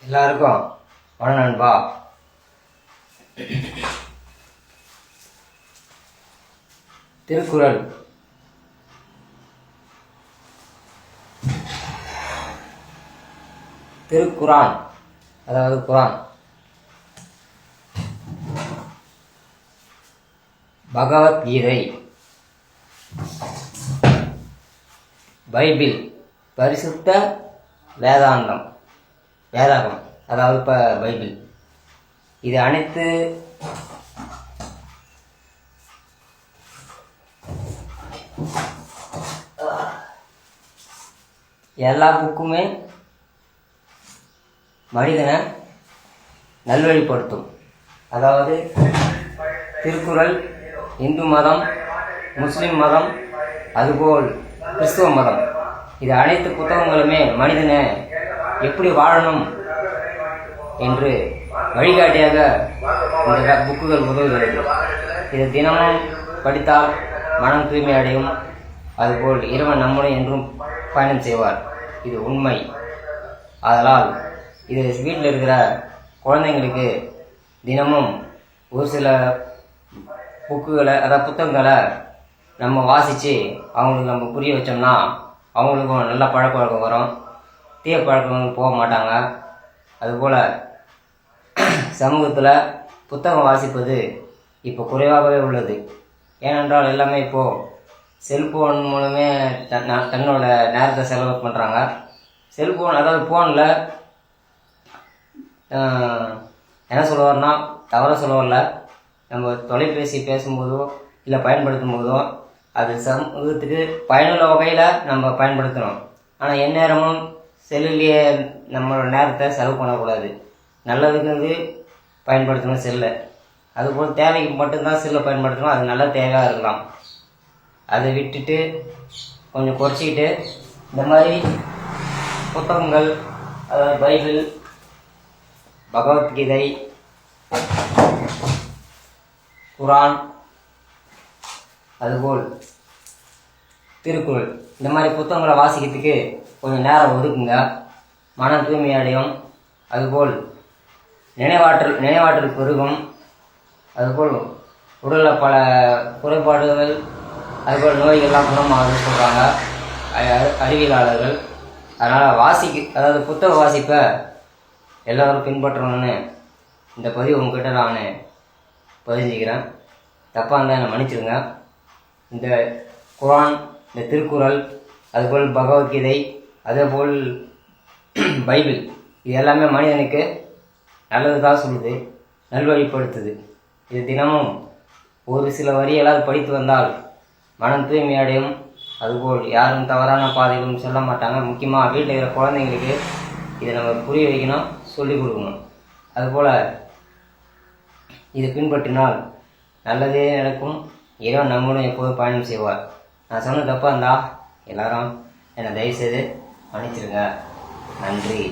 எல்லாருக்கும் வணக்கம் நண்பா. திருக்குறள் திருக்குரான், அதாவது குரான், பகவத்கீதை, பைபிள், பரிசுத்த வேதாகமம், அதாவது பைபிள். இது அனைத்து எல்லா புக்குமே மனிதனை நல்வழிப்படுத்தும். அதாவது திருக்குறள் இந்து மதம், முஸ்லிம் மதம், அதுபோல் கிறிஸ்துவ மதம், இது அனைத்து புத்தகங்களுமே மனிதனை எப்படி வாழணும் என்று வழிகாட்டியாக இந்த புக்குகள் உதவுகிறது. இது தினமும் படித்தால் மனம் தூய்மை அடையும். அதுபோல் இறைவன் நம்முடன் என்றும் பயணம் செய்வார். இது உண்மை. அதனால் இது வீட்டில் இருக்கிற குழந்தைங்களுக்கு தினமும் ஒரு சில புக்குகளை, அதாவது புத்தகங்களை நம்ம வாசித்து அவங்களுக்கு நம்ம புரிய வச்சோம்னா அவங்களுக்கும் நல்ல பழக்க வழக்கம் வரும், தீய பழக்கம் போக மாட்டாங்க. அதுபோல் சமூகத்தில் புத்தகம் வாசிப்பது இப்போ குறைவாகவே உள்ளது. ஏனென்றால் எல்லாமே இப்போது செல்ஃபோன் மூலமே தன்னோட நேரத்தை செலவு பண்ணுறாங்க. செல்ஃபோன், அதாவது ஃபோனில் என்ன சொல்லுவார்னா, தவற சொல்லுவார்ல, நம்ம தொலைபேசி பேசும்போதோ இல்லை பயன்படுத்தும் போதோ அது சமூகத்துக்கு பயனுள்ள வகையில் நம்ம பயன்படுத்தணும். ஆனால் எந்நேரமும் செல்லுலேயே நம்மளோட நேரத்தை செலவு பண்ணக்கூடாது. நல்லதுக்கு வந்து பயன்படுத்தணும் செல்லை. அதுபோல் தேவைக்கு மட்டும்தான் செல்லை பயன்படுத்தணும். அது நல்ல தேவையாக இருக்கலாம். அதை விட்டுட்டு கொஞ்சம் குறைச்சிக்கிட்டு இந்த மாதிரி புத்தகங்கள், அதாவது பைபிள், பகவத்கீதை, குரான், அதுபோல் திருக்குறள், இந்த மாதிரி புத்தகங்களை வாசிக்கிறதுக்கு கொஞ்சம் நேரம் ஒதுக்குங்க. மன தூய்மை அடையும். அதுபோல் நினைவாற்றல் பெருகும். அதுபோல் உடலில் பல குறைபாடுகள், அதுபோல் நோய்கள்லாம் குணமாகுதுன்னு சொல்கிறாங்க அறிவியலாளர்கள். அதனால் அதாவது புத்தக வாசிப்பை எல்லோரும் பின்பற்றணும்னு இந்த பதிவு உங்ககிட்ட நான் பதிஞ்சிக்கிறேன். தப்பாக இருந்தால் என்னை மன்னிச்சிடுங்க. இந்த குரான், இந்த திருக்குறள், அதுபோல் பகவத்கீதை, அதேபோல் பைபிள், இது எல்லாமே மனிதனுக்கு நல்லது தான் சொல்லுது, நல்வழிப்படுத்துது. இது தினமும் ஒரு சில வரியெல்லாம் படித்து வந்தால் மனம் தூய்மை அடையும். அதுபோல் யாரும் தவறான பாதைகளும் சொல்ல மாட்டாங்க. முக்கியமாக வீட்டில் இருக்கிற குழந்தைங்களுக்கு இதை நம்ம புரிய வைக்கணும், சொல்லிக் கொடுக்கணும். அதுபோல் இதை பின்பற்றினால் நல்லதே நடக்கும். இறைவன் நம்மளும் எப்போதும் பயணம் செய்வார். நான் சொன்ன தப்பாக இருந்தால் எல்லாரும் என்னை தயவுசெய்து மன்னிச்சிருங்க. நன்றி.